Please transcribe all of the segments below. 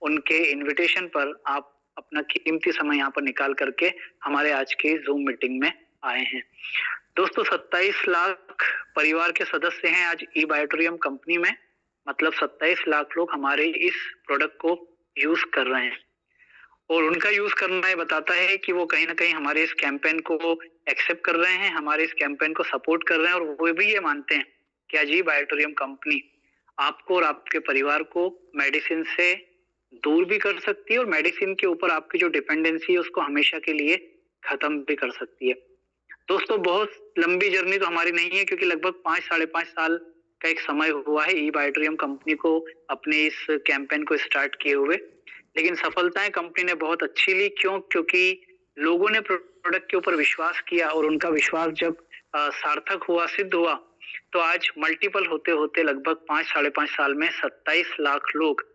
उनके इनविटेशन पर आप अपना कीमती समय यहाँ पर निकाल करके हमारे आज की जूम मीटिंग में आए हैं। दोस्तों 27 लाख परिवार के सदस्य हैं आज ई बायोटोरियम कंपनी में, मतलब 27 लाख लोग हमारे इस प्रोडक्ट को यूज कर रहे हैं और उनका यूज करना ये बताता है कि वो कहीं ना कहीं हमारे इस कैंपेन को एक्सेप्ट कर रहे हैं, हमारे इस कैंपेन को सपोर्ट कर रहे हैं और वो भी ये मानते हैं कि आज ई बायोटोरियम कंपनी आपको और आपके परिवार को मेडिसिन से दूर भी कर सकती है और मेडिसिन के ऊपर आपकी जो डिपेंडेंसी है उसको हमेशा के लिए खत्म भी कर सकती है। दोस्तों बहुत लंबी जर्नी तो हमारी नहीं है, क्योंकि लगभग 5-5.5 साल का एक समय हुआ है ई बायोटोरियम कंपनी को अपने इस कैंपेन को स्टार्ट किए हुए, लेकिन सफलताएं कंपनी ने बहुत अच्छी ली। क्यों? क्योंकि लोगों ने प्रोडक्ट के ऊपर विश्वास किया और उनका विश्वास जब सार्थक हुआ, सिद्ध हुआ, तो आज मल्टीपल होते होते लगभग 5-5.5 साल में 27 लाख लोग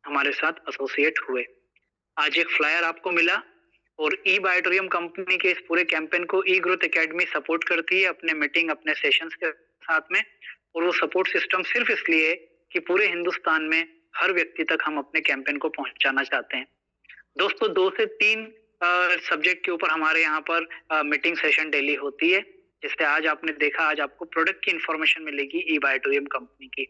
हमारे साथ एसोसिएट हुए। आज एक फ्लायर आपको मिला और ई बायोटोरियम कंपनी के इस पूरे कैंपेन को ई ग्रोथ एकेडमी सपोर्ट करती है अपने मीटिंग, अपने सेशंस के साथ में, और वो सपोर्ट सिस्टम सिर्फ इसलिए है कि पूरे हिंदुस्तान में हर व्यक्ति तक हम अपने कैंपेन को पहुंचाना चाहते हैं। दोस्तों 2 से 3 सब्जेक्ट के ऊपर हमारे यहाँ पर मीटिंग सेशन डेली होती है, जिससे आज आपने देखा, आज आपको प्रोडक्ट की इंफॉर्मेशन मिलेगी ई बायोटोरियम कंपनी की।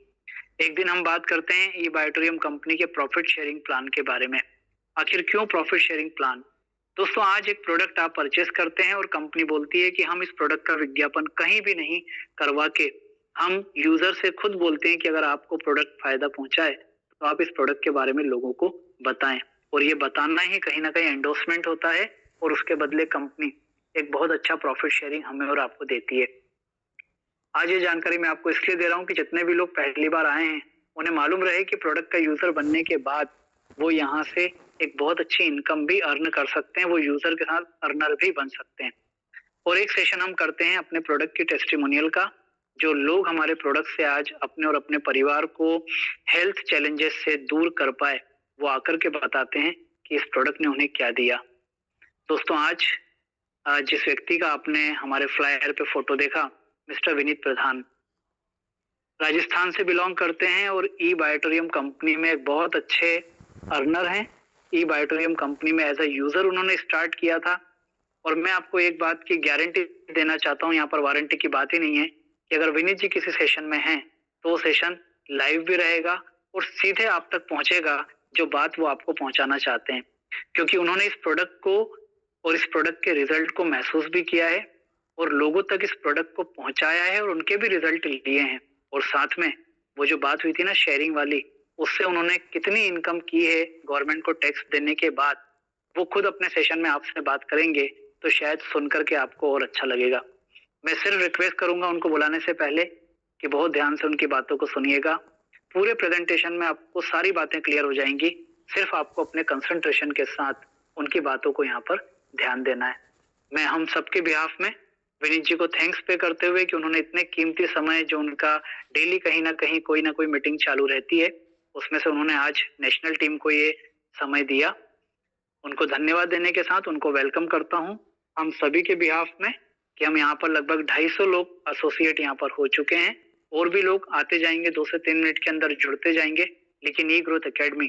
एक दिन हम बात करते हैं ई बायोटोरियम कंपनी के प्रॉफिट शेयरिंग प्लान के बारे में। आखिर क्यों प्रॉफिट शेयरिंग प्लान? दोस्तों आज एक प्रोडक्ट आप परचेस करते हैं और कंपनी बोलती है कि हम इस प्रोडक्ट का विज्ञापन कहीं भी नहीं करवा के हम यूजर से खुद बोलते हैं कि अगर आपको प्रोडक्ट फायदा पहुंचाए तो आप इस प्रोडक्ट के बारे में लोगों को बताएं, और ये बताना ही कहीं ना कहीं एंडोर्समेंट होता है और उसके बदले कंपनी एक बहुत अच्छा प्रॉफिट शेयरिंग हमें और आपको देती है। आज ये जानकारी मैं आपको इसलिए दे रहा हूँ कि जितने भी लोग पहली बार आए हैं उन्हें मालूम रहे कि प्रोडक्ट का यूजर बनने के बाद वो यहाँ से एक बहुत अच्छी इनकम भी अर्न कर सकते हैं, वो यूजर के साथ अर्नर भी बन सकते हैं। और एक सेशन हम करते हैं अपने प्रोडक्ट की टेस्टिमोनियल का, जो लोग हमारे प्रोडक्ट से आज अपने और अपने परिवार को हेल्थ चैलेंजेस से दूर कर पाए, वो आकर के बताते हैं कि इस प्रोडक्ट ने उन्हें क्या दिया। दोस्तों आज जिस व्यक्ति का आपने हमारे फ्लायर पे फोटो देखा, मिस्टर विनीत प्रधान, राजस्थान से बिलोंग करते हैं और ई बायोटोरियम कंपनी में एक बहुत अच्छे अर्नर हैं। ई बायोटोरियम कंपनी में एज अ यूजर उन्होंने स्टार्ट किया था, और मैं आपको एक बात की गारंटी देना चाहता हूँ, यहाँ पर वारंटी की बात ही नहीं है, कि अगर विनीत जी किसी सेशन में हैं तो वो सेशन लाइव भी रहेगा और सीधे आप तक पहुंचेगा जो बात वो आपको पहुंचाना चाहते हैं, क्योंकि उन्होंने इस प्रोडक्ट को और इस प्रोडक्ट के रिजल्ट को महसूस भी किया है और लोगों तक इस प्रोडक्ट को पहुंचाया है और उनके भी रिजल्ट लिए हैं। और साथ में वो जो बात हुई थी ना शेयरिंग वाली, उससे उन्होंने कितनी इनकम की है गवर्नमेंट को टैक्स देने के बाद, वो खुद अपने सेशन में आपसे बात करेंगे, तो शायद सुनकर के आपको और अच्छा लगेगा। मैं सिर्फ रिक्वेस्ट करूंगा उनको बुलाने से पहले कि बहुत ध्यान से उनकी बातों को सुनिएगा। पूरे प्रेजेंटेशन में आपको सारी बातें क्लियर हो जाएंगी, सिर्फ आपको अपने कंसंट्रेशन के साथ उनकी बातों को यहाँ पर ध्यान देना है। मैं हम सबके बिहाफ में विनीत जी को थैंक्स पे करते हुए कि उन्होंने इतने कीमती समय, जो उनका डेली कहीं ना कोई मीटिंग चालू रहती है, उसमें से उन्होंने आज नेशनल टीम को ये समय दिया। उनको धन्यवाद देने के साथ उनको वेलकम करता हूँ हम सभी के बिहाफ में, कि हम यहाँ पर लगभग 250 लोग एसोसिएट यहाँ पर हो चुके हैं, और भी लोग आते जाएंगे, 2 से 3 मिनट के अंदर जुड़ते जाएंगे, लेकिन ई ग्रोथ एकेडमी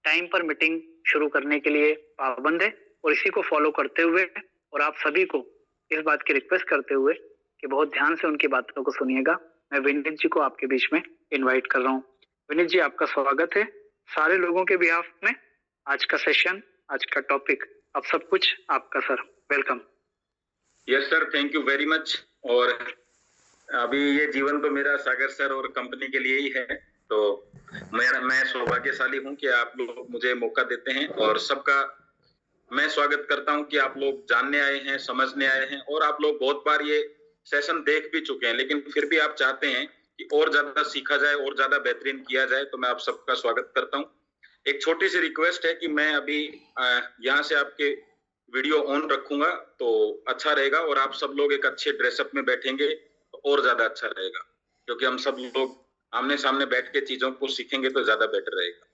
टाइम पर मीटिंग शुरू करने के लिए पाबंद है, और इसी को फॉलो करते हुए और आप सभी को इस बात की रिक्वेस्ट करते हुए कि बहुत ध्यान से उनकी बातों को सुनिएगा, मैं विनीत जी को आपके बीच में इनवाइट कर रहा हूँ। विनीत जी आपका स्वागत है सारे लोगों के बिहाफ में। आज का सेशन, आज का टॉपिक, अब सब कुछ आपका sir, welcome. Yes sir, thank you very much. और अभी ये जीवन तो मेरा सागर सर और कंपनी के लिए ही है, तो मैं सौभाग्यशाली हूं कि आप लोग मुझे मौका देते हैं, और सबका मैं स्वागत करता हूं कि आप लोग जानने आए हैं, समझने आए हैं, और आप लोग बहुत बार ये सेशन देख भी चुके हैं, लेकिन फिर भी आप चाहते हैं कि और ज्यादा सीखा जाए और ज्यादा बेहतरीन किया जाए, तो मैं आप सबका स्वागत करता हूं। एक छोटी सी रिक्वेस्ट है कि मैं अभी यहाँ से आपके वीडियो ऑन रखूंगा तो अच्छा रहेगा, और आप सब लोग एक अच्छे ड्रेसअप में बैठेंगे तो और ज्यादा अच्छा रहेगा, क्योंकि हम सब लोग आमने सामने बैठ के चीजों को सीखेंगे तो ज्यादा बेटर रहेगा।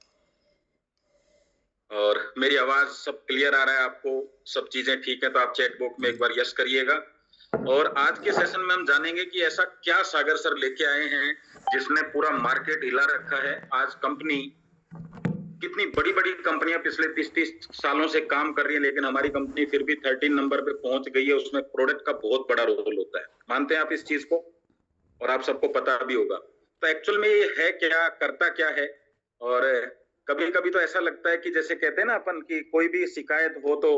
और मेरी आवाज सब क्लियर आ रहा है आपको, सब चीजें ठीक है तो आप चैट बॉक्स में एक बार यस करिएगा। और आज के सेशन में हम जानेंगे कि ऐसा क्या सागर सर लेके आए हैं जिसने पूरा मार्केट हिला रखा है। आज कंपनी कितनी बड़ी बड़ी कंपनियां पिछले 30 सालों से काम कर रही है, लेकिन हमारी कंपनी फिर भी 13 नंबर पे पहुंच गई है। उसमें प्रोडक्ट का बहुत बड़ा रोल होता है। मानते हैं आप इस चीज को? और आप सबको पता भी होगा। तो एक्चुअल में ये है क्या, करता क्या है? और कभी कभी तो ऐसा लगता है कि जैसे कहते हैं ना अपन कि कोई भी शिकायत हो तो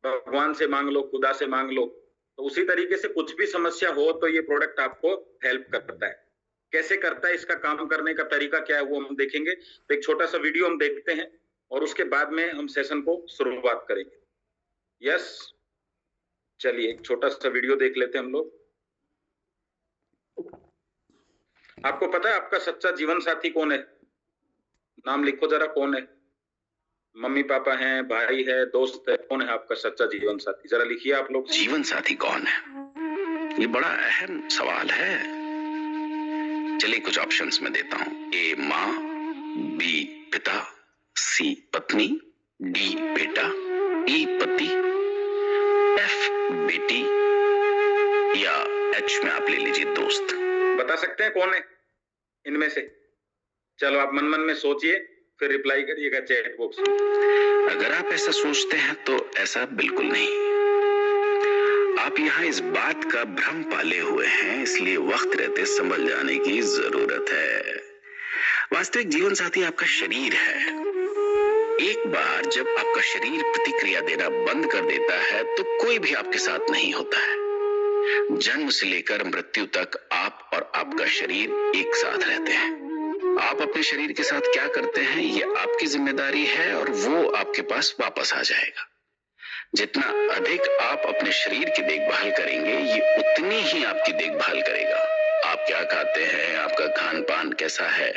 भगवान से मांग लो, खुदा से मांग लो, तो उसी तरीके से कुछ भी समस्या हो तो ये प्रोडक्ट आपको हेल्प करता है। कैसे करता है, इसका काम करने का तरीका क्या है, वो हम देखेंगे। तो एक छोटा सा वीडियो हम देखते हैं और उसके बाद में हम सेशन को शुरुआत करेंगे। यस, चलिए एक छोटा सा वीडियो देख लेते हैं हम लोग। आपको पता है आपका सच्चा जीवन साथी कौन है? नाम लिखो जरा, कौन है? मम्मी पापा हैं, भाई है, दोस्त है, कौन है आपका सच्चा जीवन साथी? जरा लिखिए आप लोग। जीवन साथी कौन है, ये बड़ा अहम सवाल है। चलिए कुछ ऑप्शंस में देता हूं। ए माँ, बी पिता, सी पत्नी, डी बेटा, ई पति, एफ बेटी या एच में आप ले लीजिए दोस्त। बता सकते हैं कौन है इनमें से? चलो आप मन मन में सोचिए, फिर रिप्लाई करिएगा चैट बॉक्स में। अगर आप ऐसा सोचते हैं तो ऐसा बिल्कुल नहीं। आप यहाँ इस बात का भ्रम पाले हुए हैं, इसलिए वक्त रहते संभल जाने की जरूरत है। वास्तविक जीवन साथी आपका शरीर है। एक बार जब आपका शरीर प्रतिक्रिया देना बंद कर देता है तो कोई भी आपके साथ नहीं होता है। जन्म से लेकर मृत्यु तक आप और आपका शरीर एक साथ रहते हैं। आप अपने शरीर के साथ क्या करते हैं ये आपकी जिम्मेदारी है और वो आपके पास वापस आ जाएगा। जितना अधिक आप अपने शरीर की देखभाल करेंगे ये उतनी ही आपकी देखभाल करेगा। आप क्या खाते हैं, आपका खान पान कैसा है,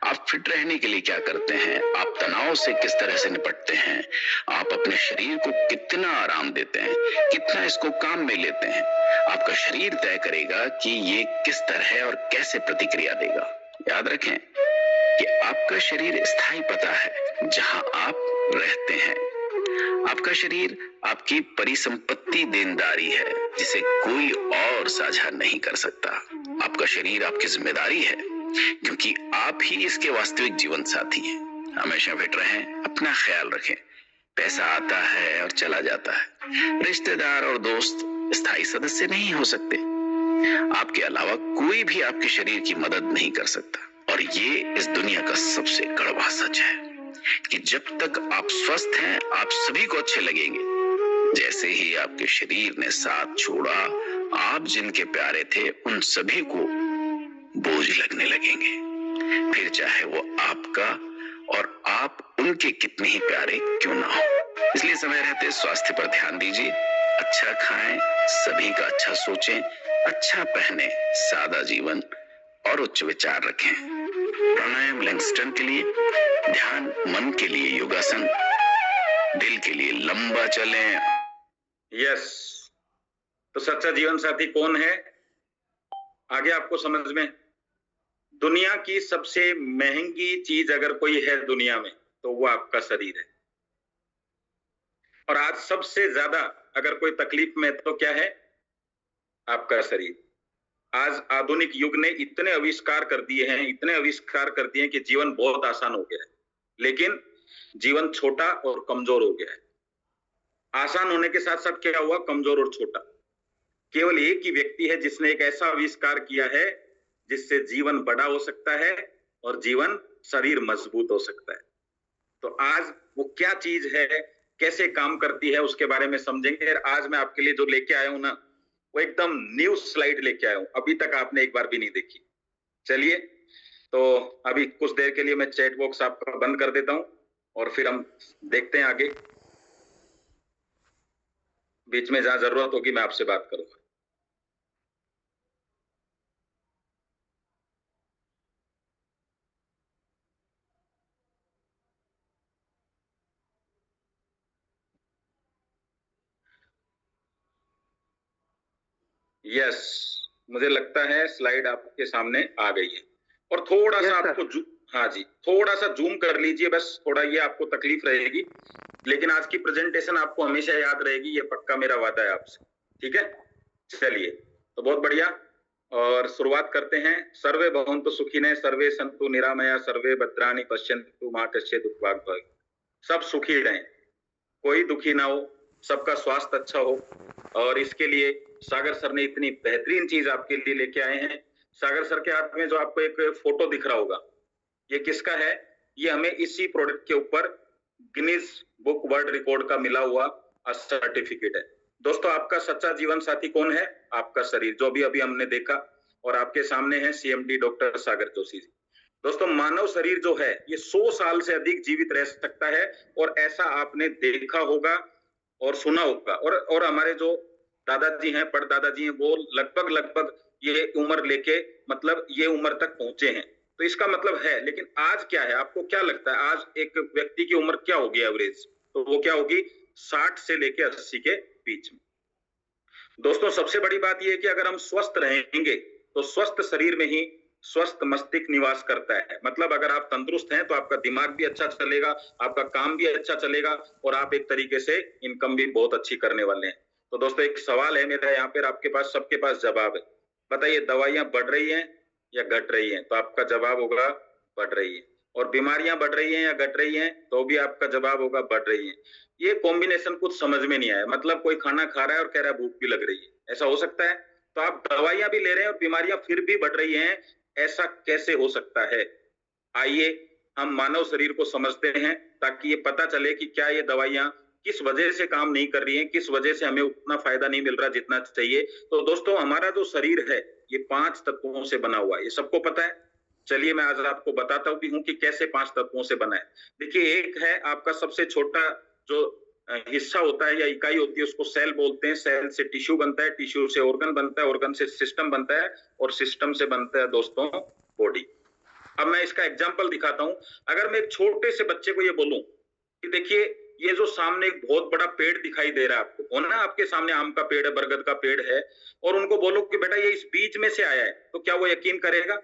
आप फिट रहने के लिए क्या करते हैं, आप तनाव से किस तरह से निपटते हैं, आप अपने शरीर को कितना आराम देते हैं, कितना इसको काम में लेते हैं, आपका शरीर तय करेगा कि ये किस तरह और कैसे प्रतिक्रिया देगा। याद रखें कि आपका शरीर स्थायी पता है जहां आप रहते हैं। आपका शरीर आपकी परिसंपत्ति देनदारी है जिसे कोई और साझा नहीं कर सकता। आपका शरीर आपकी जिम्मेदारी है क्योंकि आप ही इसके वास्तविक जीवन साथी हैं। हमेशा फिट रहें, अपना ख्याल रखें। पैसा आता है और चला जाता है। रिश्तेदार और दोस्त स्थायी सदस्य नहीं हो सकते। आपके अलावा कोई भी आपके शरीर की मदद नहीं कर सकता। और ये इस दुनिया का सबसे कड़वा सच है कि जब तक आप स्वस्थ हैं आप सभी को अच्छे लगेंगे। जैसे ही आपके शरीर ने साथ छोड़ा, आप जिनके प्यारे थे उन सभी को बोझ लगने लगेंगे, फिर चाहे वो आपका और आप उनके कितने ही प्यारे क्यों ना हो। इसलिए समय रहते स्वास्थ्य पर ध्यान दीजिए। अच्छा खाएं, सभी का अच्छा सोचें, अच्छा पहने, सादा जीवन और उच्च विचार रखें। प्राणायाम लैंगस्टन के लिए, ध्यान मन के लिए योगासन, दिल के लिए लंबा चलें। यस, तो सच्चा जीवन साथी कौन है आगे आपको समझ में। दुनिया की सबसे महंगी चीज अगर कोई है दुनिया में तो वो आपका शरीर है। और आज सबसे ज्यादा अगर कोई तकलीफ में तो क्या है? आपका शरीर। आज आधुनिक युग ने इतने आविष्कार कर दिए हैं, इतने आविष्कार कर दिए हैं कि जीवन बहुत आसान हो गया है, लेकिन जीवन छोटा और कमजोर हो गया है। आसान होने के साथ साथ क्या हुआ? कमजोर और छोटा। केवल एक ही व्यक्ति है जिसने एक ऐसा आविष्कार किया है जिससे जीवन बड़ा हो सकता है और जीवन शरीर मजबूत हो सकता है। तो आज वो क्या चीज है, कैसे काम करती है, उसके बारे में समझेंगे। और आज मैं आपके लिए जो लेके आया हूं ना, वो एकदम न्यू स्लाइड लेके आया हूं, अभी तक आपने एक बार भी नहीं देखी। चलिए, तो अभी कुछ देर के लिए मैं चैट बॉक्स आपका बंद कर देता हूं और फिर हम देखते हैं आगे। बीच में जहां जरूरत होगी मैं आपसे बात करूंगा। यस, मुझे लगता है स्लाइड आपके सामने आ गई है। और थोड़ा सा आपको हाँ जी, थोड़ा सा जूम कर लीजिए, बस थोड़ा ये आपको तकलीफ रहेगी, लेकिन आज की प्रेजेंटेशन आपको हमेशा याद रहेगी, ये पक्का मेरा वादा है आपसे। ठीक है, चलिए, तो बहुत बढ़िया। और शुरुआत करते हैं। सर्वे भवन्तु सुखिनः, सर्वे सन्तु निरामया, सर्वे भद्राणि पश्यन्तु मा कश्चित् दुःखभाग् भवेत्। सब सुखी रहें, कोई दुखी ना हो, सबका स्वास्थ्य अच्छा हो। और इसके लिए सागर सर ने इतनी बेहतरीन चीज आपके लिए लेके आए हैं। सागर सर के हाथ में जो आपको एक फोटो दिख रहा होगा, ये किसका है? ये हमें इसी प्रोडक्ट के ऊपर गिनीज बुक वर्ल्ड रिकॉर्ड का मिला हुआ सर्टिफिकेट है। दोस्तों, आपका सच्चा जीवन साथी कौन है? आपका शरीर, जो भी अभी हमने देखा। और आपके सामने है सीएमडी डॉक्टर सागर जोशी जी। दोस्तों, मानव शरीर जो है ये 100 साल से अधिक जीवित रह सकता है, और ऐसा आपने देखा होगा और सुना होगा। और हमारे जो दादाजी हैं, परदादाजी हैं, वो लगभग ये उम्र लेके, मतलब ये उम्र तक पहुंचे हैं। तो इसका मतलब है, लेकिन आज क्या है? आपको क्या लगता है आज एक व्यक्ति की उम्र क्या होगी एवरेज? तो वो क्या होगी? 60 से लेके 80 के बीच में। दोस्तों, सबसे बड़ी बात यह है कि अगर हम स्वस्थ रहेंगे तो स्वस्थ शरीर में ही स्वस्थ मस्तिष्क निवास करता है। मतलब अगर आप तंदुरुस्त हैं तो आपका दिमाग भी अच्छा चलेगा, आपका काम भी अच्छा चलेगा, और आप एक तरीके से इनकम भी बहुत अच्छी करने वाले हैं। तो दोस्तों, एक सवाल है मेरा यहाँ पर, आपके पास, सबके पास जवाब है। बताइए, दवाइयां बढ़ रही हैं या घट रही हैं? तो आपका जवाब होगा बढ़ रही है। और बीमारियां बढ़ रही हैं या घट रही हैं? तो भी आपका जवाब होगा बढ़ रही है। ये कॉम्बिनेशन कुछ समझ में नहीं आया। मतलब कोई खाना खा रहा है और कह रहा है भूख भी लग रही है, ऐसा हो सकता है? तो आप दवाइयां भी ले रहे हैं और बीमारियां फिर भी बढ़ रही हैं, ऐसा कैसे हो सकता है? आइए हम मानव शरीर को समझते हैं, ताकि ये पता चले कि क्या ये दवाइयां किस वजह से काम नहीं कर रही हैं, किस वजह से हमें उतना फायदा नहीं मिल रहा जितना चाहिए। तो दोस्तों, हमारा जो शरीर है ये 5 तत्वों से बना हुआ है, ये सबको पता है। चलिए मैं आज आपको बताता भी हूं कि कैसे 5 तत्वों से बना है। देखिए, एक है आपका सबसे छोटा जो हिस्सा होता है या इकाई होती है, उसको सेल बोलते हैं। सेल से टिश्यू बनता है, टिश्यू से ऑर्गन बनता है, ऑर्गन से सिस्टम बनता है, और सिस्टम से बनता है दोस्तों बॉडी। अब मैं इसका एग्जांपल दिखाता हूं। अगर मैं एक छोटे से बच्चे को ये बोलूं कि देखिए, ये जो सामने एक बहुत बड़ा पेड़ दिखाई दे रहा है आपको, हो ना, आपके सामने आम का पेड़ है, बरगद का पेड़ है, और उनको बोलो कि बेटा ये इस बीज में से आया है, तो क्या वो यकीन करेगा?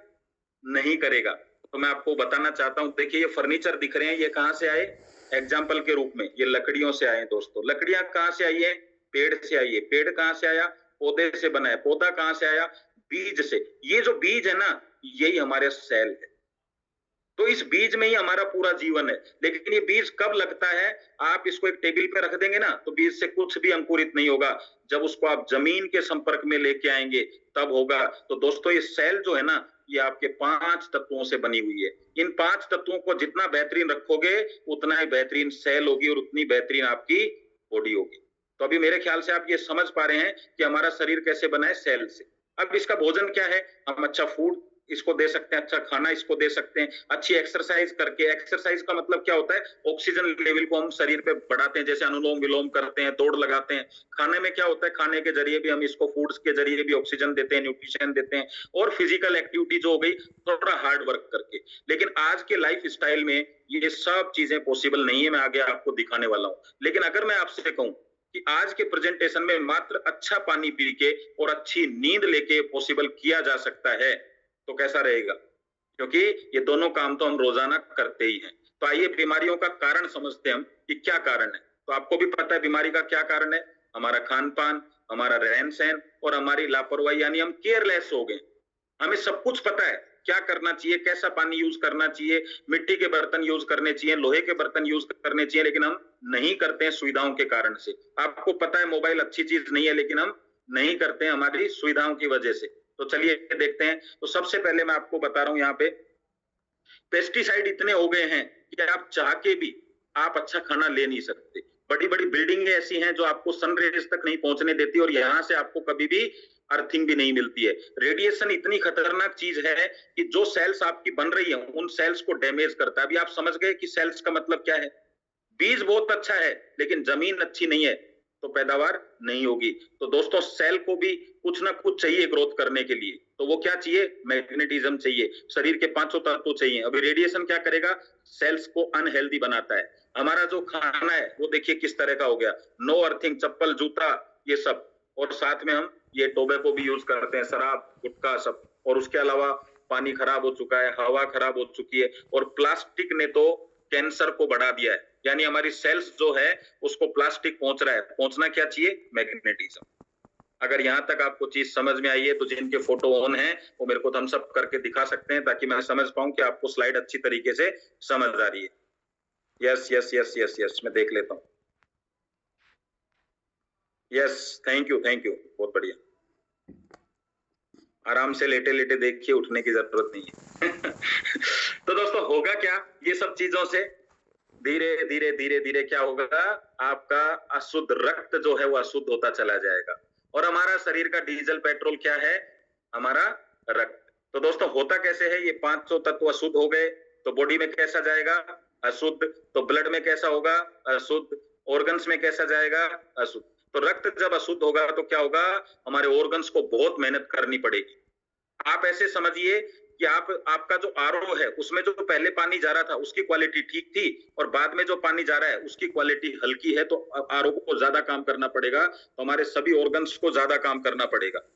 नहीं करेगा। तो मैं आपको बताना चाहता हूं, देखिए ये फर्नीचर दिख रहे हैं, ये कहां से आए? एग्जाम्पल के रूप में ये लकड़ियों से आए दोस्तों। लकड़ियां कहां से आई है? पेड़ से आई है। पेड़ कहां से आया? पौधे से बना है। पौधा कहां से आया? बीज से। ये जो बीज है ना, यही हमारे सेल है। तो इस बीज में ही हमारा पूरा जीवन है। लेकिन ये बीज कब लगता है? आप इसको एक टेबल पे रख देंगे ना, तो बीज से कुछ भी अंकुरित नहीं होगा। जब उसको आप जमीन के संपर्क में लेके आएंगे तब होगा। तो दोस्तों, ये सेल जो है ना, ये आपके 5 तत्वों से बनी हुई है। इन 5 तत्वों को जितना बेहतरीन रखोगे, उतना ही बेहतरीन सेल होगी और उतनी बेहतरीन आपकी बॉडी होगी। तो अभी मेरे ख्याल से आप ये समझ पा रहे हैं कि हमारा शरीर कैसे बना है? सेल से। अब इसका भोजन क्या है? हम अच्छा फूड इसको दे सकते हैं, अच्छा खाना इसको दे सकते हैं, अच्छी एक्सरसाइज करके। एक्सरसाइज का मतलब क्या होता है? ऑक्सीजन लेवल को हम शरीर पे बढ़ाते हैं, जैसे अनुलोम विलोम करते हैं, दौड़ लगाते हैं। खाने में क्या होता है? खाने के जरिए भी हम इसको, फूड्स के जरिए भी ऑक्सीजन देते हैं, न्यूट्रिशन देते हैं। और फिजिकल एक्टिविटी जो हो गई, थोड़ा हार्ड वर्क करके। लेकिन आज के लाइफ स्टाइल में ये सब चीजें पॉसिबल नहीं है। मैं आगे आपको दिखाने वाला हूं। लेकिन अगर मैं आपसे कहूं कि आज के प्रेजेंटेशन में मात्र अच्छा पानी पी के और अच्छी नींद लेके पॉसिबल किया जा सकता है, तो कैसा रहेगा? क्योंकि ये दोनों काम तो हम रोजाना करते ही हैं। तो आइए बीमारियों का कारण समझते हैं हम कि क्या कारण है। तो आपको भी पता है बीमारी का क्या कारण है? हमारा खान पान, हमारा रहन सहन और हमारी लापरवाही, यानी हम केयरलेस हो गए। हमें सब कुछ पता है, क्या करना चाहिए, कैसा पानी यूज करना चाहिए, मिट्टी के बर्तन यूज करने चाहिए, लोहे के बर्तन यूज करने चाहिए, लेकिन हम नहीं करते हैं सुविधाओं के कारण से। आपको पता है मोबाइल अच्छी चीज नहीं है, लेकिन हम नहीं करते हैं हमारी सुविधाओं की वजह से। तो चलिए देखते हैं। तो सबसे पहले मैं आपको बता रहा हूं, यहाँ पे पेस्टिसाइड इतने हो गए हैं कि आप चाह के भी आप अच्छा खाना ले नहीं सकते। बड़ी बड़ी बिल्डिंगें ऐसी हैं जो आपको सनरेज तक नहीं पहुंचने देती, और यहां से आपको कभी भी अर्थिंग भी नहीं मिलती है। रेडिएशन इतनी खतरनाक चीज है कि जो सेल्स आपकी बन रही है, उन सेल्स को डैमेज करता है। अभी आप समझ गए कि सेल्स का मतलब क्या है? बीज बहुत अच्छा है, लेकिन जमीन अच्छी नहीं है तो पैदावार नहीं होगी। तो दोस्तों, सेल को भी कुछ ना कुछ चाहिए ग्रोथ करने के लिए। तो वो क्या चाहिए? मैग्नेटिज्म चाहिए। शरीर के 5 तत्व चाहिए। अभी रेडिएशन क्या करेगा? सेल्स को अनहेल्दी बनाता है। हमारा जो खाना है वो देखिए किस तरह का हो गया। नो अर्थिंग, चप्पल, जूता, ये सब। और साथ में हम ये टोबैको भी यूज करते हैं, शराब, गुटखा, सब। और उसके अलावा पानी खराब हो चुका है, हवा खराब हो चुकी है, और प्लास्टिक ने तो कैंसर को बढ़ा दिया है। यानी हमारी सेल्स जो है उसको प्लास्टिक पहुंच रहा है। पहुंचना क्या चाहिए? मैग्नेटिज्म। अगर यहाँ तक आपको चीज समझ में आई है तो जिनके फोटो ऑन है वो मेरे को थम्स अप करके दिखा सकते हैं, ताकि मैं समझ पाऊं कि आपको स्लाइड अच्छी तरीके से समझ आ रही है। Yes yes yes yes yes, मैं देख लेता हूँ। यस, थैंक यू, बहुत बढ़िया। आराम से लेटे लेटे देखिए, उठने की जरूरत नहीं है। तो दोस्तों होगा क्या ये सब चीजों से, धीरे धीरे धीरे धीरे क्या होगा, आपका अशुद्ध रक्त जो है वो अशुद्ध होता चला जाएगा। और हमारा शरीर का डीजल पेट्रोल क्या है, हमारा रक्त। तो दोस्तों होता कैसे है, ये 500 तत्व अशुद्ध हो गए तो बॉडी में कैसा जाएगा, अशुद्ध। तो ब्लड में कैसा होगा, अशुद्ध। ऑर्गन्स में कैसा जाएगा, अशुद्ध। तो रक्त जब अशुद्ध होगा तो क्या होगा, हमारे ऑर्गन्स को बहुत मेहनत करनी पड़ेगी। आप ऐसे समझिए कि आपका जो आरओ है उसमें जो पहले पानी जा रहा था उसकी क्वालिटी ठीक थी, और बाद में जो पानी जा रहा है उसकी क्वालिटी हल्की है, तो आरओ को ज्यादा काम करना पड़ेगा, तो हमारे सभी ऑर्गन्स को ज्यादा काम करना पड़ेगा।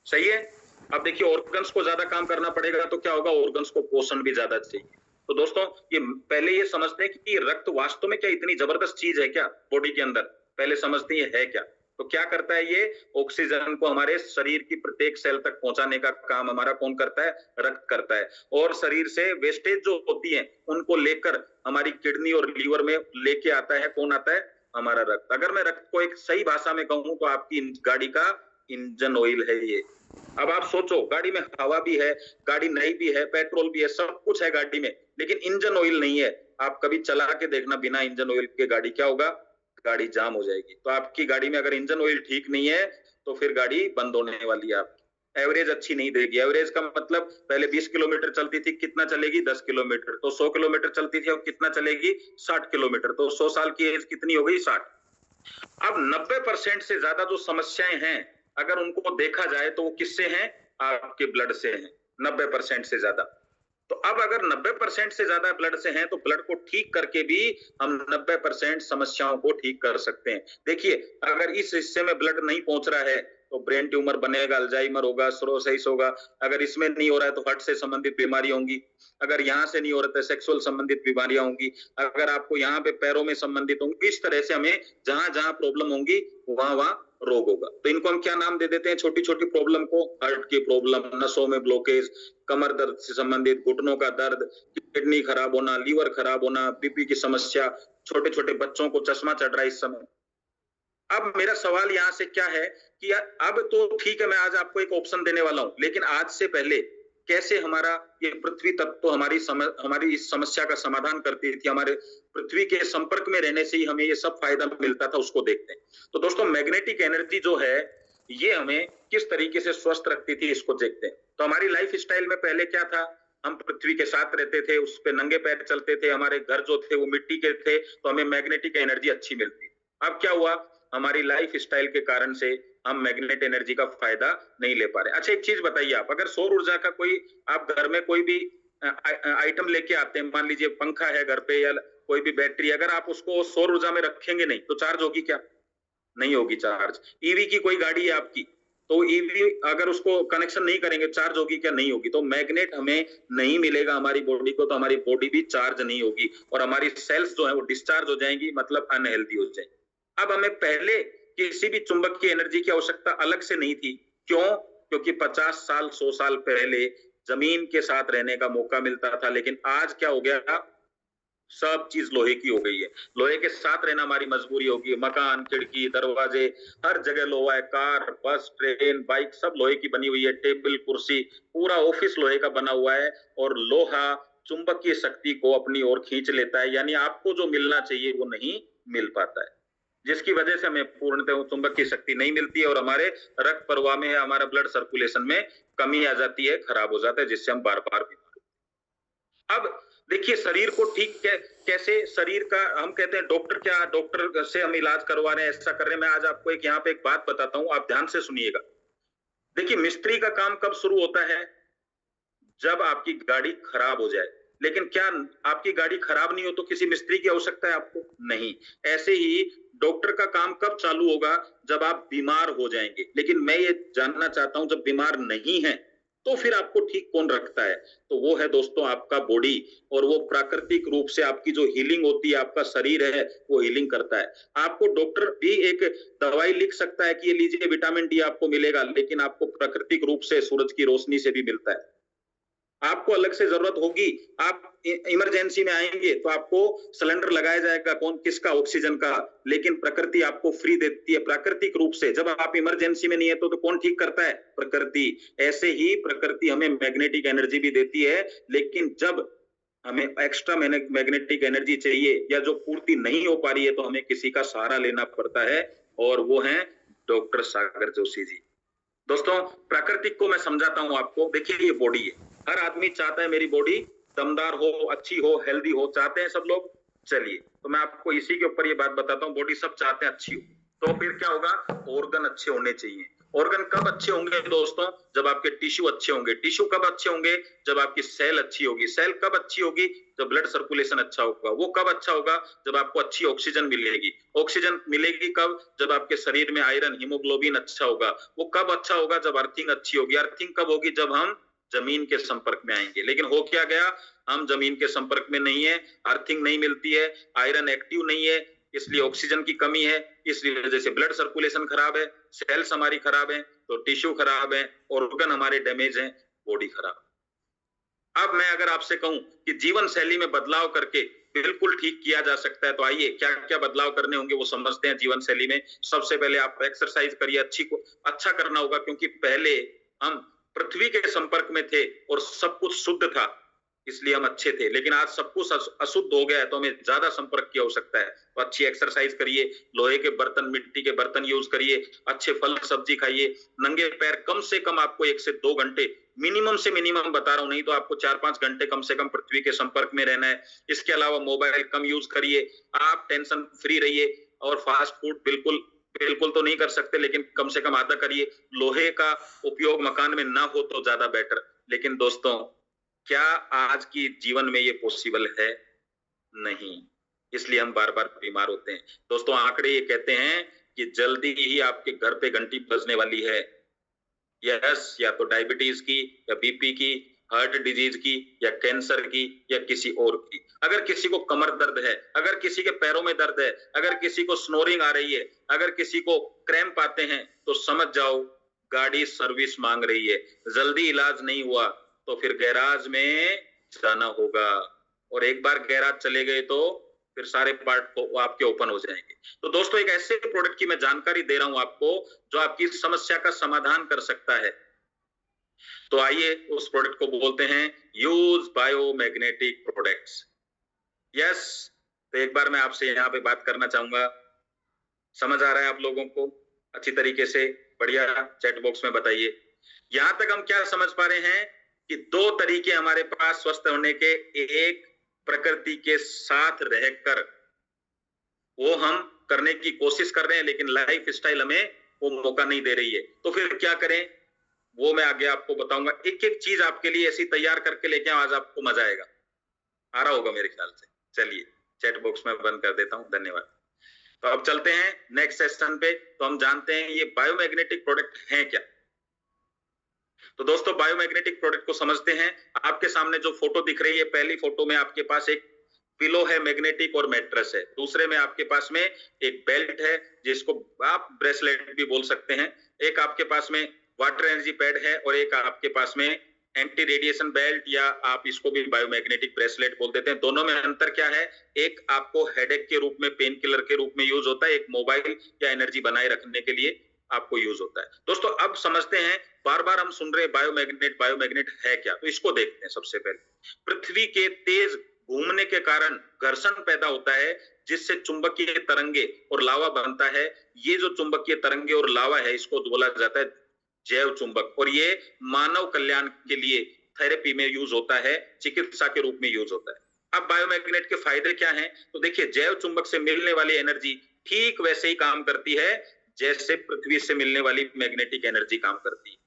सही है। अब देखिए ऑर्गन्स को ज्यादा काम करना पड़ेगा तो क्या होगा, ऑर्गन्स को पोषण भी ज्यादा चाहिए। तो दोस्तों ये पहले ये समझते हैं कि रक्त वास्तव में क्या इतनी जबरदस्त चीज है क्या बॉडी के अंदर, पहले समझते हैं है क्या। तो क्या करता है, ये ऑक्सीजन को हमारे शरीर की प्रत्येक सेल तक पहुंचाने का काम हमारा कौन करता है, रक्त करता है। और शरीर से वेस्टेज जो होती है उनको लेकर हमारी किडनी और लीवर में लेके आता है, कौन आता है, हमारा रक्त। अगर मैं रक्त को एक सही भाषा में कहूं तो आपकी गाड़ी का इंजन ऑयल है ये। अब आप सोचो, गाड़ी में हवा भी है, गाड़ी नई भी है, पेट्रोल भी है, सब कुछ है गाड़ी में, लेकिन इंजन ऑयल नहीं है। आप कभी चला के देखना बिना इंजन ऑयल के गाड़ी, क्या होगा, गाड़ी जाम हो जाएगी। तो आपकी गाड़ी में अगर इंजन ऑयल ठीक नहीं है तो फिर गाड़ी बंद होने वाली है आपकी, एवरेज अच्छी नहीं देगी। एवरेज का मतलब पहले 20 किलोमीटर चलती थी, कितना चलेगी, 10 किलोमीटर। तो 100 किलोमीटर चलती थी, अब कितना चलेगी, 60 किलोमीटर। तो 100 साल की एज कितनी हो गई, 60। अब 90% से ज्यादा जो समस्याएं हैं अगर उनको देखा जाए तो वो किससे हैं, आपके ब्लड से हैं, 90% से ज्यादा। तो अब अगर 90% से ज्यादा ब्लड से हैं तो ब्लड को ठीक करके भी हम 90% समस्याओं को ठीक कर सकते हैं। देखिए अगर इस हिस्से में ब्लड नहीं पहुंच रहा है तो ब्रेन ट्यूमर बनेगा, अल्जाइमर होगा, सिरोसिस होगा। अगर इसमें नहीं हो रहा है तो हार्ट से संबंधित बीमारी होंगी। अगर यहाँ से नहीं हो रहा है तो सेक्सुअल संबंधित बीमारियां होंगी। अगर आपको यहाँ पे पैरों में संबंधित होंगी, इस तरह से हमें जहां जहां प्रॉब्लम होंगी वहां वहां रोग होगा। तो इनको हम क्या नाम दे देते हैं, छोटी छोटी प्रॉब्लम को, हार्ट की प्रॉब्लम, नसों में ब्लॉकेज, कमर दर्द से संबंधित, घुटनों का दर्द, किडनी खराब होना, लीवर खराब होना, बीपी की समस्या, छोटे छोटे बच्चों को चश्मा चढ़ रहा है इस समय। अब मेरा सवाल यहां से क्या है कि अब तो ठीक है, मैं आज आपको एक ऑप्शन देने वाला हूं, लेकिन आज से पहले कैसे हमारा ये पृथ्वी तत्व तो हमारी इस समस्या का समाधान करती थी, हमारे पृथ्वी के संपर्क में रहने से ही हमें ये सब फायदा मिलता था, उसको देखते हैं। तो दोस्तों मैग्नेटिक एनर्जी जो है ये हमें किस तरीके से स्वस्थ रखती थी, इसको देखते हैं। तो हमारी लाइफ स्टाइल में पहले क्या था, हम पृथ्वी के साथ रहते थे, उस पे नंगे पैर चलते थे, हमारे घर जो थे वो मिट्टी के थे, तो हमें मैग्नेटिक एनर्जी अच्छी मिलती। अब क्या हुआ, हमारी लाइफ स्टाइल के कारण से हम मैग्नेट एनर्जी का फायदा नहीं ले पा रहे। अच्छा एक चीज बताइए, आप अगर सौर ऊर्जा का कोई, आप घर में कोई भी आइटम लेके आते हैं, मान लीजिए पंखा है घर पे या कोई भी बैटरी, अगर आप उसको सौर ऊर्जा में रखेंगे नहीं तो चार्ज होगी क्या, नहीं होगी चार्ज। ईवी की कोई गाड़ी है आपकी, तो ईवी अगर उसको कनेक्शन नहीं करेंगे चार्ज होगी क्या, नहीं होगी। तो मैग्नेट हमें नहीं मिलेगा हमारी बॉडी को, तो हमारी बॉडी भी चार्ज नहीं होगी और हमारी सेल्स जो है वो डिस्चार्ज हो जाएंगी, मतलब अनहेल्दी हो जाएंगी। अब हमें पहले किसी भी चुंबक की एनर्जी की आवश्यकता अलग से नहीं थी, क्यों, क्योंकि 50 साल 100 साल पहले जमीन के साथ रहने का मौका मिलता था। लेकिन आज क्या हो गया, सब चीज लोहे की हो गई है, लोहे के साथ रहना हमारी मजबूरी होगी। मकान, खिड़की, दरवाजे, हर जगह लोहा है, कार, बस, ट्रेन, बाइक सब लोहे की बनी हुई है, टेबल, कुर्सी, पूरा ऑफिस लोहे का बना हुआ है। और लोहा चुंबकीय शक्ति को अपनी ओर खींच लेता है, यानी आपको जो मिलना चाहिए वो नहीं मिल पाता है, जिसकी वजह से हमें पूर्णतः चुंबक की शक्ति नहीं मिलती है और हमारे रक्त प्रवाह में, हमारा ब्लड सर्कुलेशन में कमी आ जाती है, खराब हो जाता है, जिससे हम बार बार बीमार। अब देखिए शरीर को ठीक कैसे, शरीर का हम कहते हैं डॉक्टर, क्या डॉक्टर से हम इलाज करवा रहे हैं, ऐसा कर रहे हैं। मैं आज आपको एक यहाँ पे एक बात बताता हूं, आप ध्यान से सुनिएगा। देखिए मिस्त्री का काम कब शुरू होता है, जब आपकी गाड़ी खराब हो जाए। लेकिन क्या आपकी गाड़ी खराब नहीं हो तो किसी मिस्त्री की आवश्यकता है आपको, नहीं। ऐसे ही डॉक्टर का काम कब चालू होगा, जब आप बीमार हो जाएंगे। लेकिन मैं ये जानना चाहता हूं, जब बीमार नहीं है तो फिर आपको ठीक कौन रखता है? तो वो है दोस्तों आपका बॉडी, और वो प्राकृतिक रूप से आपकी जो हीलिंग होती है, आपका शरीर है वो हीलिंग करता है। आपको डॉक्टर भी एक दवाई लिख सकता है कि ये लीजिए विटामिन डी आपको मिलेगा, लेकिन आपको प्राकृतिक रूप से सूरज की रोशनी से भी मिलता है। आपको अलग से जरूरत होगी, आप इमरजेंसी में आएंगे तो आपको सिलेंडर लगाया जाएगा, कौन किसका, ऑक्सीजन का, लेकिन प्रकृति आपको फ्री देती है प्राकृतिक रूप से। जब आप इमरजेंसी में नहीं है तो कौन ठीक करता है? प्रकृति। ऐसे ही प्रकृति हमें मैग्नेटिक एनर्जी भी देती है, लेकिन जब हमें एक्स्ट्रा मैग्नेटिक एनर्जी चाहिए या जो पूर्ति नहीं हो पा रही है तो हमें किसी का सहारा लेना पड़ता है, और वो है डॉक्टर सागर जोशी जी। दोस्तों प्राकृतिक को मैं समझाता हूं आपको। देखिए ये बॉडी है, हर आदमी चाहता है मेरी बॉडी दमदार हो, अच्छी हो, हेल्दी हो, चाहते हैं सब लोग। चलिए तो मैं आपको इसी के ऊपर ये बात बताता हूँ, बॉडी सब चाहते हैं अच्छी हो, तो फिर क्या होगा? ऑर्गन अच्छे होने चाहिए। ऑर्गन कब अच्छे होंगे दोस्तों? जब आपके टिश्यू अच्छे होंगे। टिश्यू कब अच्छे होंगे? जब आपकी सेल अच्छी होगी। सेल कब अच्छी होगी? जब ब्लड सर्कुलेशन अच्छा होगा। वो कब अच्छा होगा? जब आपको अच्छी ऑक्सीजन मिलेगी। ऑक्सीजन मिलेगी कब? जब आपके शरीर में आयरन, हीमोग्लोबिन अच्छा होगा। वो कब अच्छा होगा? जब अर्थिंग अच्छी होगी। अर्थिंग कब होगी? जब हम जमीन के संपर्क में आएंगे। लेकिन हो क्या गया? हम जमीन के संपर्क में नहीं है, अर्थिंग नहीं मिलती है, आयरन एक्टिव नहीं है, इसलिए ऑक्सीजन की कमी है, इसलिए वजह से ब्लड सर्कुलेशन खराब है, सेल्स हमारी खराब है, तो टिश्यू खराब है, ऑर्गन हमारे डैमेज हैं, बॉडी खराब। अब मैं अगर आपसे कहूं कि जीवन शैली में बदलाव करके बिल्कुल ठीक किया जा सकता है, तो आइए क्या क्या बदलाव करने होंगे वो समझते हैं जीवन शैली में। सबसे पहले आप एक्सरसाइज करिए, अच्छा करना होगा, क्योंकि पहले हम पृथ्वी के संपर्क में थे और सब कुछ शुद्ध था, इसलिए हम अच्छे थे। लेकिन आज सब कुछ अशुद्ध हो गया है, तो हमें ज्यादा संपर्क की आवश्यकता है। तो अच्छी एक्सरसाइज करिए, लोहे के बर्तन, मिट्टी के बर्तन यूज करिए, अच्छे फल सब्जी खाइए, नंगे पैर कम से कम आपको 1 से 2 घंटे मिनिमम से मिनिमम बता रहा हूं, नहीं तो आपको 4-5 घंटे कम से कम पृथ्वी के संपर्क में रहना है। इसके अलावा मोबाइल कम यूज करिए, आप टेंशन फ्री रहिए, और फास्ट फूड बिल्कुल तो नहीं कर सकते, लेकिन कम से कम आधा करिए। लोहे का उपयोग मकान में ना हो तो ज्यादा बेटर। लेकिन दोस्तों क्या आज की जीवन में ये पॉसिबल है? नहीं, इसलिए हम बार बार बीमार होते हैं। दोस्तों आंकड़े ये कहते हैं कि जल्दी ही आपके घर पे घंटी बजने वाली है। यस, या तो डायबिटीज की, या बीपी की, हार्ट डिजीज की, या कैंसर की, या किसी और की। अगर किसी को कमर दर्द है, अगर किसी के पैरों में दर्द है, अगर किसी को स्नोरिंग आ रही है, अगर किसी को क्रैम्प आते हैं, तो समझ जाओ गाड़ी सर्विस मांग रही है। जल्दी इलाज नहीं हुआ तो फिर गैराज में जाना होगा, और एक बार गैराज चले गए तो फिर सारे पार्ट आपके ओपन हो जाएंगे। तो दोस्तों एक ऐसे प्रोडक्ट की मैं जानकारी दे रहा हूं आपको जो आपकी समस्या का समाधान कर सकता है। तो आइए उस प्रोडक्ट को बोलते हैं यूज बायोमैग्नेटिक प्रोडक्ट्स। यस, तो एक बार मैं आपसे यहाँ पे बात करना चाहूंगा। समझ आ रहा है आप लोगों को अच्छी तरीके से? बढ़िया, चैट बॉक्स में बताइए। यहां तक हम क्या समझ पा रहे हैं कि 2 तरीके हमारे पास स्वस्थ होने के। एक, प्रकृति के साथ रहकर वो हम करने की कोशिश कर रहे हैं, लेकिन लाइफ स्टाइल हमें वो मौका नहीं दे रही है। तो फिर क्या करें वो मैं आगे आपको बताऊंगा। एक एक चीज आपके लिए ऐसी तैयार करके लेके आज आपको मजा आएगा। आ रहा होगा मेरे ख्याल से। चलिए चैट बॉक्स में बंद कर देता हूं, धन्यवाद। तो अब चलते हैं नेक्स्ट सेशन पे। तो हम जानते हैं ये बायोमैग्नेटिक प्रोडक्ट हैं क्या। तो दोस्तों बायोमैग्नेटिक प्रोडक्ट को समझते हैं। आपके सामने जो फोटो दिख रही है, पहली फोटो में आपके पास एक पिलो है मैग्नेटिक और मैट्रेस है। दूसरे में आपके पास में एक बेल्ट है जिसको आप ब्रेसलेट भी बोल सकते हैं। एक आपके पास में वाटर एनर्जी पैड है, और एक आपके पास में एंटी रेडिएशन बेल्ट, या आप इसको भी बायोमैग्नेटिक ब्रेसलेट बोल देते हैं। दोनों में अंतर क्या है? एक आपको हेडेक के रूप में, पेन किलर के रूप में यूज होता है, एक मोबाइल या एनर्जी बनाए रखने के लिए आपको यूज होता है। दोस्तों अब समझते हैं, बार बार हम सुन रहे हैं बायोमैग्नेट है क्या, तो इसको देखते हैं। सबसे पहले पृथ्वी के तेज घूमने के कारण घर्षण पैदा होता है, जिससे चुंबकीय तरंगे और लावा बनता है। ये जो चुंबकीय तरंगे और लावा है, इसको बोला जाता है जैव चुंबक, और ये मानव कल्याण के लिए थेरेपी में यूज होता है, चिकित्सा के रूप में यूज होता है। अब बायोमैग्नेट के फायदे क्या हैं? तो देखिए, जैव चुंबक से मिलने वाली एनर्जी ठीक वैसे ही काम करती है जैसे पृथ्वी से मिलने वाली मैग्नेटिक एनर्जी काम करती है।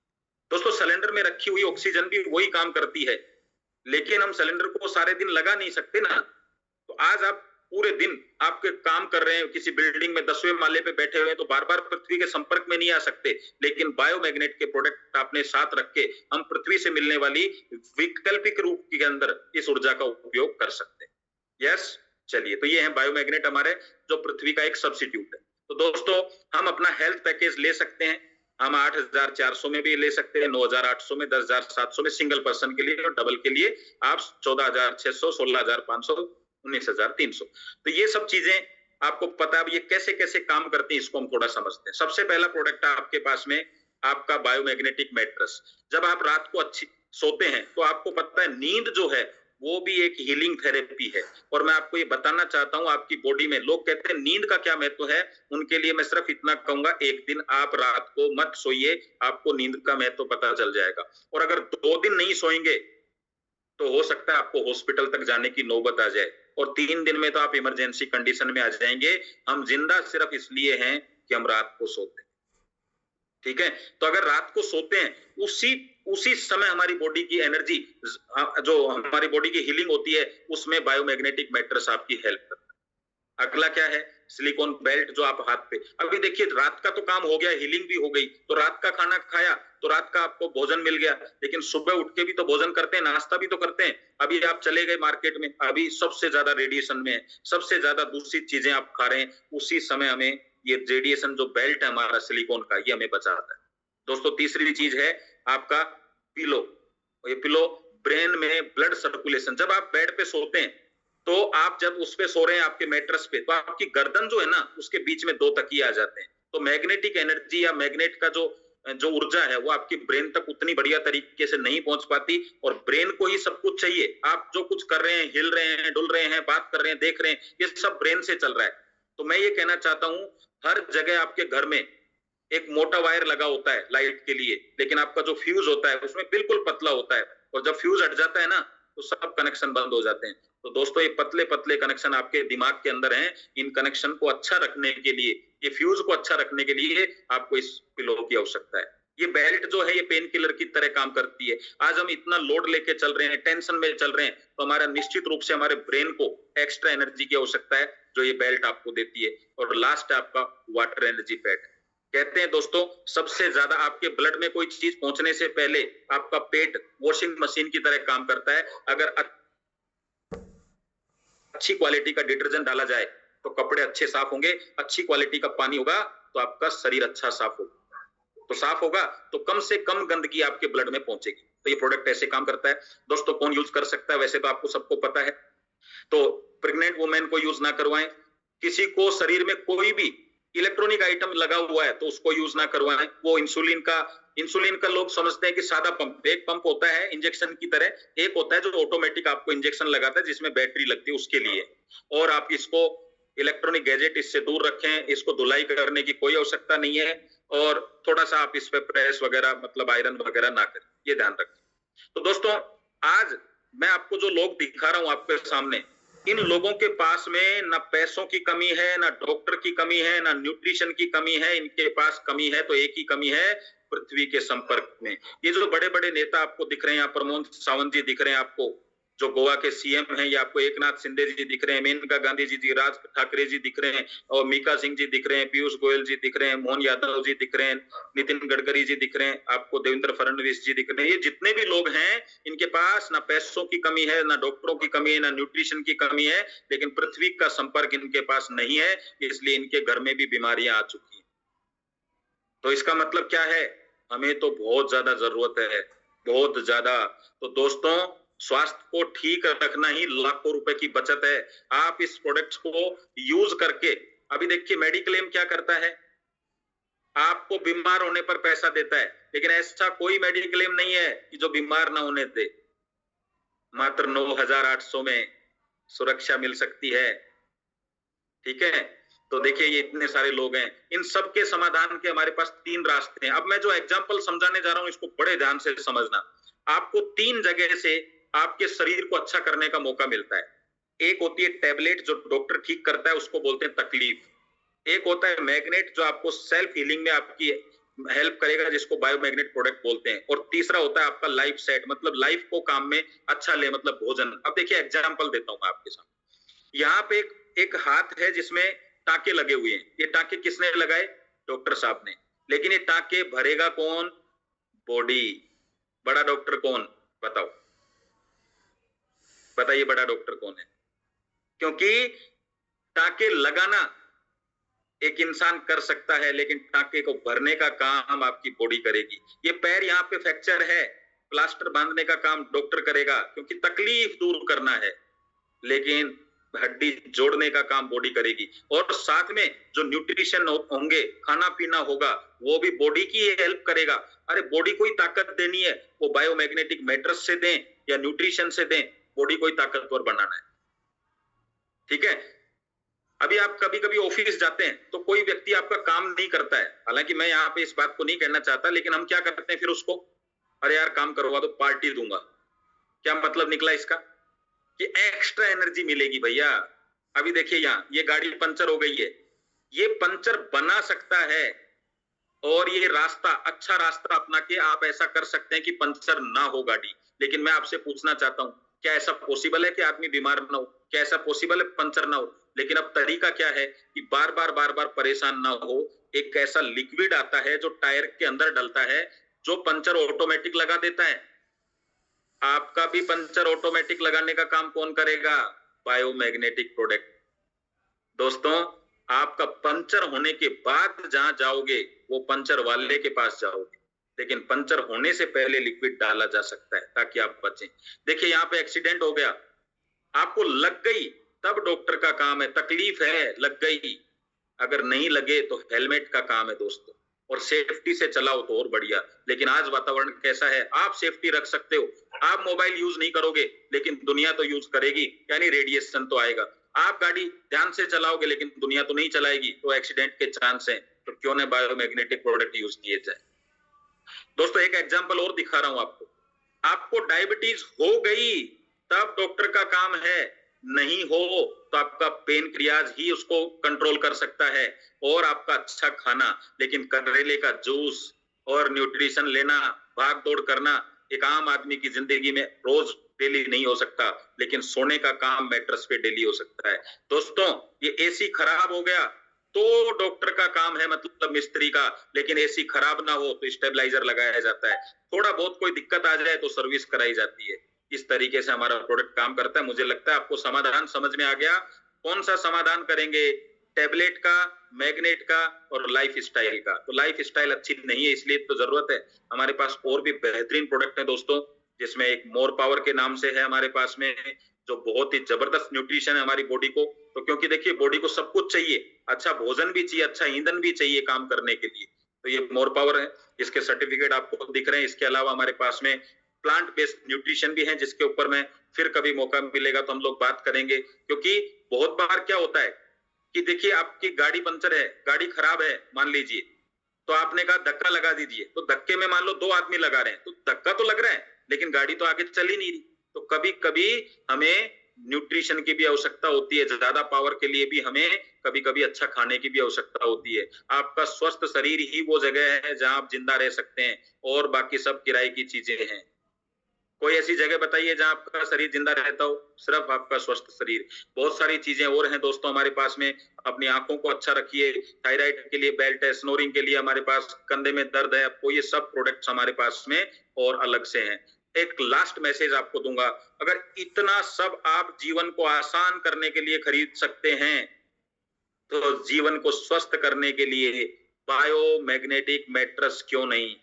दोस्तों सिलेंडर में रखी हुई ऑक्सीजन भी वही काम करती है, लेकिन हम सिलेंडर को सारे दिन लगा नहीं सकते ना। तो आज आप पूरे दिन आपके काम कर रहे हैं, किसी बिल्डिंग में 10वें माले पे बैठे हुए हैं, तो बार बार पृथ्वी के संपर्क में नहीं आ सकते, लेकिन बायोमैग्नेट के प्रोडक्ट अपने साथ रख के हम पृथ्वी से मिलने वाली वैकल्पिक रूप के अंदर इस ऊर्जा का उपयोग कर सकते हैं। यस, चलिए, तो ये है बायोमैग्नेट हमारे, जो पृथ्वी का एक सब्स्टिट्यूट है। तो दोस्तों, हम अपना हेल्थ पैकेज ले सकते हैं, हम 8,400 में भी ले सकते हैं, 9,800 में, 10,700 में सिंगल पर्सन के लिए, और डबल के लिए आप 14,600, 16,500, 19,300। तो ये सब चीजें आपको पता है। अब ये कैसे कैसे काम करती है, इसको हम थोड़ा समझते हैं। सबसे पहला प्रोडक्ट है आपके पास में आपका बायोमैग्नेटिक मैट्रेस। जब आप रात को अच्छी सोते हैं तो आपको पता है नींद जो है वो भी एक हीलिंग थेरेपी है। और मैं आपको ये बताना चाहता हूं, आपकी बॉडी में लोग कहते हैं नींद का क्या महत्व है, उनके लिए मैं सिर्फ इतना कहूंगा, एक दिन आप रात को मत सोइए, आपको नींद का महत्व पता चल जाएगा। और अगर 2 दिन नहीं सोएंगे तो हो सकता है आपको हॉस्पिटल तक जाने की नौबत आ जाए, और 3 दिन में तो आप इमरजेंसी कंडीशन में आ जाएंगे। हम जिंदा सिर्फ इसलिए हैं कि हम रात को सोते हैं, ठीक है। तो अगर रात को सोते हैं, उसी समय हमारी बॉडी की एनर्जी, जो हमारी बॉडी की हीलिंग होती है, उसमें बायोमैग्नेटिक मैट्रेस आपकी हेल्प करता है। अगला क्या है, सिलिकॉन बेल्ट, जो आप हाथ पे, अभी देखिए रात का तो काम हो गया, हीलिंग भी हो गई, तो रात का खाना खाया तो रात का आपको भोजन मिल गया, लेकिन सुबह उठ के भी तो भोजन करते हैं, नाश्ता भी तो करते हैं। अभी आप चले गए मार्केट में, अभी सबसे ज्यादा रेडिएशन में है, सबसे ज्यादा दूषित चीजें आप खा रहे हैं, उसी समय हमें ये रेडिएशन जो बेल्ट है हमारा सिलिकॉन का, ये हमें बचाता है। दोस्तों, तीसरी चीज है आपका पिलो। ये पिलो ब्रेन में ब्लड सर्कुलेशन, जब आप बेड पे सोते हैं तो आप जब उस पे सो रहे हैं आपके मैट्रेस पे, तो आपकी गर्दन जो है ना, उसके बीच में 2 तकिए आ जाते हैं। तो मैग्नेटिक एनर्जी या मैग्नेट का जो ऊर्जा है वो आपकी ब्रेन तक उतनी बढ़िया तरीके से नहीं पहुंच पाती, और ब्रेन को ही सब कुछ चाहिए। आप जो कुछ कर रहे हैं, हिल रहे हैं, डुल रहे हैं, बात कर रहे हैं, देख रहे हैं, ये सब ब्रेन से चल रहा है। तो मैं ये कहना चाहता हूं, हर जगह आपके घर में एक मोटा वायर लगा होता है लाइट के लिए, लेकिन आपका जो फ्यूज होता है उसमें बिल्कुल पतला होता है, और जब फ्यूज हट जाता है ना तो सब कनेक्शन बंद हो जाते हैं। तो दोस्तों, ये पतले पतले कनेक्शन आपके दिमाग के अंदर हैं, इन कनेक्शन को अच्छा रखने के लिए, ये फ्यूज को अच्छा रखने के लिए आपको इस पिलो की आवश्यकता है। ये बेल्ट जो है ये पेन किलर की तरह काम करती है। आज हम इतना लोड लेके चल रहे हैं, टेंशन में चल रहे हैं, तो हमारा निश्चित रूप से हमारे ब्रेन को एक्स्ट्रा एनर्जी की आवश्यकता है, जो ये बेल्ट आपको देती है। और लास्ट आपका वाटर एनर्जी पैड। कहते हैं दोस्तों, सबसे ज्यादा आपके ब्लड में कोई चीज पहुंचने से पहले आपका पेट वॉशिंग मशीन की तरह काम करता है। अगर अच्छी क्वालिटी का डिटर्जेंट डाला जाए तो कपड़े अच्छे साफ होंगे, अच्छी क्वालिटी का पानी होगा तो आपका शरीर अच्छा साफ होगा, तो साफ होगा तो कम से कम गंदगी आपके ब्लड में पहुंचेगी। तो ये प्रोडक्ट ऐसे काम करता है। दोस्तों, कौन यूज कर सकता है, वैसे तो आपको सबको पता है। तो प्रेग्नेंट वुमेन को यूज ना करवाएं, किसी को शरीर में कोई भी इलेक्ट्रॉनिक आइटम लगा हुआ है तो उसको यूज ना करवाएं। वो इंसुलिन का लोग समझते हैं कि सादा पंप, एक पंप होता है इंजेक्शन की तरह, एक होता है जो ऑटोमेटिक आपको इंजेक्शन लगाता है जिसमें बैटरी लगती है उसके लिए। और आप इसको इलेक्ट्रॉनिक गैजेट इससे दूर रखें, इसको धुलाई करने की कोई आवश्यकता नहीं है, और थोड़ा सा आप इस पे प्रेस वगैरह मतलब आयरन वगैरह ना करें, ये ध्यान रखें। तो दोस्तों, आज मैं आपको जो लोग दिखा रहा हूं आपके सामने, इन लोगों के पास में ना पैसों की कमी है, ना डॉक्टर की कमी है, ना न्यूट्रिशन की कमी है, इनके पास कमी है तो एक ही कमी है, पृथ्वी के संपर्क में। ये जो बड़े बड़े नेता आपको दिख रहे हैं, यहाँ प्रमोद सावंत जी दिख रहे हैं आपको, जो गोवा के सीएम हैं, ये आपको एकनाथ शिंदे जी दिख रहे हैं, मेनका गांधी जी, राज ठाकरे जी दिख रहे हैं, और मीका सिंह जी दिख रहे हैं, पीयूष गोयल जी दिख रहे हैं, मोहन यादव जी दिख रहे हैं, नितिन गडकरी जी दिख रहे हैं, आपको देवेंद्र फडणवीस जी दिख रहे हैं। ये जितने भी लोग हैं, इनके पास ना पैसों की कमी है, ना डॉक्टरों की कमी है, ना न्यूट्रिशन की कमी है, लेकिन पृथ्वी का संपर्क इनके पास नहीं है, इसलिए इनके घर में भी बीमारियां आ चुकी हैं। तो इसका मतलब क्या है, हमें तो बहुत ज्यादा जरूरत है, बहुत ज्यादा। तो दोस्तों, स्वास्थ्य को ठीक रखना ही लाखों रुपए की बचत है। आप इस प्रोडक्ट्स को यूज करके, अभी देखिए मेडिक्लेम क्या करता है, आपको बीमार होने पर पैसा देता है, लेकिन ऐसा कोई मेडिक्लेम नहीं है कि जो बीमार ना होने दे। मात्र 9,800 में सुरक्षा मिल सकती है, ठीक है। तो देखिए, ये इतने सारे लोग हैं, इन सब के समाधान के हमारे पास 3 रास्ते हैं। अब मैं जो एग्जाम्पल समझाने जा रहा हूं, इसको बड़े ध्यान से समझना। आपको 3 जगह से आपके शरीर को अच्छा करने का मौका मिलता है। एक होती है टैबलेट, जो डॉक्टर ठीक करता है, उसको बोलते हैं तकलीफ। एक होता है मैग्नेट, जो आपको सेल्फ हीलिंग में आपकी हेल्प करेगा, जिसको बायोमैग्नेट प्रोडक्ट बोलते हैं। और तीसरा होता है आपका लाइफ सेट, मतलब लाइफ को काम में अच्छा ले, मतलब भोजन। अब देखिए एग्जाम्पल देता हूं मैं आपके सामने। यहाँ पे एक एक हाथ है जिसमें टाके लगे हुए हैं। ये टाके किसने लगाए? डॉक्टर साहब ने। लेकिन ये टाके भरेगा कौन? बॉडी। बड़ा डॉक्टर कौन? बताओ, बताइए बड़ा डॉक्टर कौन है? क्योंकि टाके लगाना एक इंसान कर सकता है, लेकिन टाके को भरने का काम आपकी बॉडी करेगी। ये पैर यहाँ पे फ्रैक्चर है, प्लास्टर बांधने का काम डॉक्टर करेगा, क्योंकि तकलीफ दूर करना है, लेकिन हड्डी जोड़ने का काम बॉडी करेगी। और साथ में जो न्यूट्रिशन होंगे, खाना पीना होगा, वो भी बॉडी की हेल्प करेगा। अरे बॉडी को ही ताकत देनी है, वो बायोमैग्नेटिक मैट्रेस से दें या न्यूट्रिशन से दें, बॉडी को ही ताकतवर बनाना है। ठीक है। अभी आप कभी कभी ऑफिस जाते हैं तो कोई व्यक्ति आपका काम नहीं करता है, हालांकि मैं यहाँ पे इस बात को नहीं कहना चाहता, लेकिन हम क्या करते हैं फिर उसको, अरे यार काम करवा दो, पार्टी दूंगा। क्या मतलब निकला इसका? कि एक्स्ट्रा एनर्जी मिलेगी भैया। अभी देखिए यहाँ ये गाड़ी पंचर हो गई है, ये पंचर बना सकता है, और ये रास्ता, अच्छा रास्ता अपना के आप ऐसा कर सकते हैं कि पंचर ना हो गाड़ी। लेकिन मैं आपसे पूछना चाहता हूं, क्या ऐसा पॉसिबल है कि आदमी बीमार ना हो? क्या ऐसा पॉसिबल है पंचर ना हो? लेकिन अब तरीका क्या है कि बार बार परेशान ना हो। एक ऐसा लिक्विड आता है जो टायर के अंदर डलता है, जो पंचर ऑटोमेटिक लगा देता है। आपका भी पंचर ऑटोमेटिक लगाने का काम कौन करेगा? Biomagnetic product. दोस्तों, आपका पंचर होने के बाद जहां जाओगे वो पंचर वाले के पास जाओगे, लेकिन पंचर होने से पहले लिक्विड डाला जा सकता है ताकि आप बचें। देखिए यहाँ पे एक्सीडेंट हो गया, आपको लग गई, तब डॉक्टर का काम है। तकलीफ है, लग गई, अगर नहीं लगे तो हेलमेट का काम है दोस्तों, और सेफ्टी से चलाओ तो और बढ़िया। लेकिन आज वातावरण कैसा है, आप सेफ्टी रख सकते हो, आप मोबाइल यूज नहीं करोगे लेकिन दुनिया तो यूज करेगी, यानी रेडिएशन तो आएगा। आप गाड़ी ध्यान से चलाओगे लेकिन दुनिया तो नहीं चलाएगी, तो एक्सीडेंट के चांस हैं। तो क्यों न बायोमैग्नेटिक प्रोडक्ट यूज किए जाए। दोस्तों एक एग्जांपल और दिखा रहा हूं आपको। आपको डायबिटीज हो गई तब डॉक्टर का काम है, नहीं हो तो आपका पेनक्रियाज ही उसको कंट्रोल कर सकता है, और आपका अच्छा खाना। लेकिन करेले का जूस और न्यूट्रिशन लेना, भाग दौड़ करना एक आम आदमी की जिंदगी में रोज डेली नहीं हो सकता, लेकिन सोने का काम मैट्रेस पे डेली हो सकता है। दोस्तों ये एसी खराब हो गया तो डॉक्टर का काम है, मतलब मिस्त्री का, लेकिन एसी खराब ना हो तो स्टेबलाइजर लगाया जाता है। थोड़ा बहुत कोई दिक्कत आ जाए तो सर्विस कराई जाती है। इस तरीके से हमारा प्रोडक्ट काम करता है। मुझे लगता है आपको समाधान समझ में आ गया। कौन सा समाधान करेंगे? टैबलेट का, मैग्नेट का और लाइफ स्टाइल का। तो लाइफ स्टाइल अच्छी नहीं है, इसलिए तो जरूरत है। हमारे पास और भी बेहतरीन प्रोडक्ट है दोस्तों, जिसमें एक मोर पावर के नाम से है हमारे पास में, जो बहुत ही जबरदस्त न्यूट्रिशन है हमारी बॉडी को। तो क्योंकि देखिए बॉडी को सब कुछ चाहिए, अच्छा भोजन भी चाहिए, अच्छा ईंधन भी चाहिए काम करने के लिए। तो ये मोर पावर है, इसके सर्टिफिकेट आपको दिख रहे हैं। इसके अलावा हमारे पास में प्लांट बेस्ड न्यूट्रिशन भी है, जिसके ऊपर में फिर कभी मौका मिलेगा तो हम लोग बात करेंगे। क्योंकि बहुत बार क्या होता है कि देखिए आपकी गाड़ी पंचर है, गाड़ी खराब है मान लीजिए, तो आपने कहा धक्का लगा दीजिए, तो धक्के में मान लो 2 आदमी लगा रहे हैं, तो धक्का तो लग रहा है लेकिन गाड़ी तो आगे चल ही नहीं रही। तो कभी कभी हमें न्यूट्रिशन की भी आवश्यकता होती है, ज्यादा पावर के लिए भी हमें कभी कभी अच्छा खाने की भी आवश्यकता होती है। आपका स्वस्थ शरीर ही वो जगह है जहां आप जिंदा रह सकते हैं, और बाकी सब किराए की चीजें हैं। कोई ऐसी जगह बताइए जहां आपका शरीर जिंदा रहता हो? सिर्फ आपका स्वस्थ शरीर। बहुत सारी चीजें और हैं दोस्तों हमारे पास में। अपनी आंखों को अच्छा रखिए, थायराइड के लिए बेल्ट है, स्नोरिंग के लिए हमारे पास, कंधे में दर्द है आपको, ये सब प्रोडक्ट्स हमारे पास में और अलग से हैं। एक लास्ट मैसेज आपको दूंगा, अगर इतना सब आप जीवन को आसान करने के लिए खरीद सकते हैं, तो जीवन को स्वस्थ करने के लिए बायोमैग्नेटिक मैट्रेस क्यों नहीं?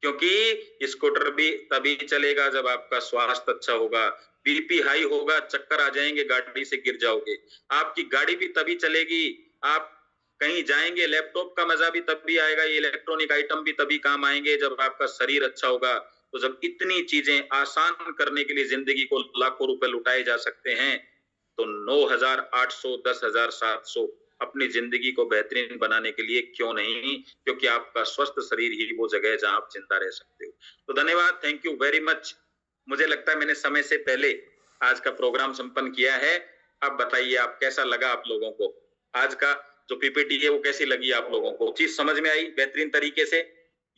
क्योंकि स्कूटर भी तभी चलेगा जब आपका स्वास्थ्य अच्छा होगा। बीपी हाई होगा, चक्कर आ जाएंगे, गाड़ी से गिर जाओगे। आपकी गाड़ी भी तभी चलेगी, आप कहीं जाएंगे, लैपटॉप का मजा भी तभी आएगा, ये इलेक्ट्रॉनिक आइटम भी तभी काम आएंगे जब आपका शरीर अच्छा होगा। तो जब इतनी चीजें आसान करने के लिए जिंदगी को लाखों रुपए लुटाए जा सकते हैं, तो 9,800, 10,700 अपनी जिंदगी को बेहतरीन बनाने के लिए क्यों नहीं? क्योंकि आपका स्वस्थ शरीर ही वो जगह है जहां आप जिंदा रह सकते हो। तो धन्यवाद, थैंक यू वेरी मच। मुझे लगता है मैंने समय से पहले आज का प्रोग्राम संपन्न किया है। अब बताइए आप कैसा लगा आप लोगों को? आज का जो पीपीटी है वो कैसी लगी आप लोगों को? चीज समझ में आई बेहतरीन तरीके से?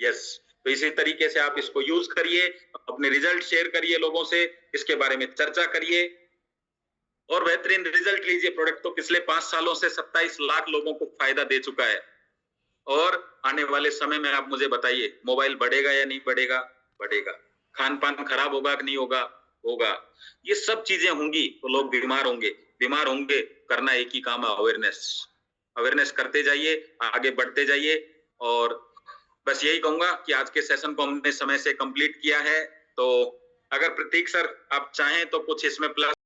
यस। तो इसी तरीके से आप इसको यूज करिए, अपने रिजल्ट शेयर करिए लोगों से, इसके बारे में चर्चा करिए। और बेहतरीन रिजल्ट लीजिए। प्रोडक्ट तो पिछले 5 सालों से 27 लाख लोगों को फायदा दे चुका है। और आने वाले समय में आप मुझे बताइए, मोबाइल बढ़ेगा या नहीं बढ़ेगा? बढ़ेगा। खान पान खराब होगा कि नहीं होगा? होगा। ये सब चीजें होंगी तो लोग बीमार होंगे। बीमार होंगे, करना एक ही काम है, अवेयरनेस करते जाइए, आगे बढ़ते जाइए। और बस यही कहूंगा कि आज के सेशन को हमने समय से कंप्लीट किया है। तो अगर प्रतीक सर आप चाहें तो कुछ इसमें प्लस